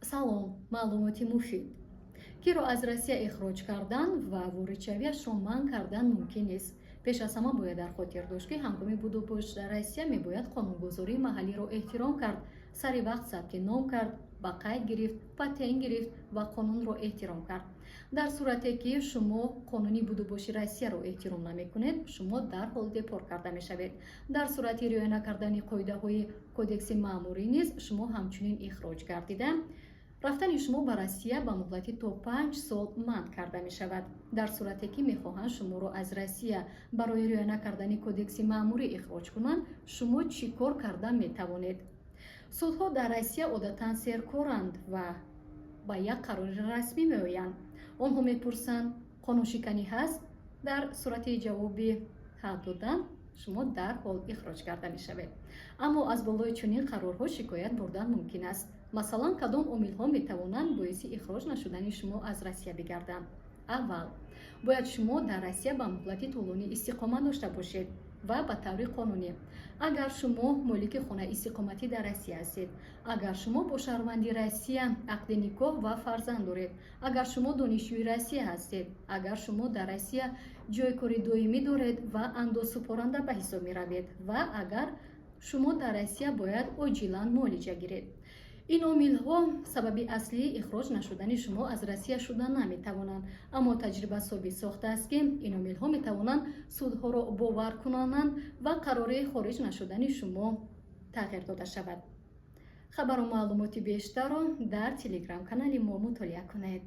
салом, маълумоти муфид. Киро аз Россия ихроҷ кардан ва воридшавиашро манъ кардан мумкин нест. пеш аз ҳама бояд дар хотир дошт, ки ҳангоми будубош дар Россия мебояд қонунгузории маҳаллиро эҳтиром кард, сари вақт сабти ном кард, ба қайд гирифт, патент гирифт ва қонунро эҳтиром кард. дар сурате ки шумо қонуни будубоши Россияро эҳтиром намекунед, шумо дарҳол депорт карда мешавед. дар сурати риоя накардани қоидаҳои кодекси маъмурӣ низ шумо ҳамчунин ихроҷ гардида, рафтани шумо ба Россия ба муҳлати то 5 сол манъ карда мешавад. дар сурате ки мехоҳанд шуморо аз Россия барои риоя накардани кодекси маъмурӣ ихроҷ кунанд, шумо чӣ кор карда метавонед? судҳо дар Россия одатан серкоранд ва ба як қарори расмӣ меоянд. онҳо мепурсанд қонуншиканӣ ҳаст? дар сурати ҷавоби ҳа додан шумо дарҳол ихроҷ карда мешавед. аммо аз болои чунин қарорҳо шикоят бурдан мумкин аст. масалан, кадом омилҳо метавонанд боиси ихроҷ нашудани шумо аз Россия бигарданд? аввал, бояд шумо дар Россия ба муҳлати тӯлонӣ истиқомат дошта бошед ва ба таври қонунӣ. агар шумо молики хона истиқоматӣ дар Россия ҳастед, агар шумо бо шаҳрванди Россия ақди никоҳ ва фарзанд доред, агар шумо донишҷӯи Россия ҳастед, агар шумо дар Россия ҷойкори доимӣ доред ва андозсупоранда ба ҳисоб меравед ва агар шумо дар Россия бояд оҷилан муолиҷа гиред. ин омилҳо сабаби аслии ихроҷ нашудани шумо аз Россия шуда наметавонанд, аммо таҷриба собит сохтааст, ки ин омилҳо метавонанд судҳоро бовар кунонанд ва қарораи хориҷ нашудани шумо тағйир дода шавад. хабару маълумоти бештарро дар телеграм-канали мо мутолиа кунед.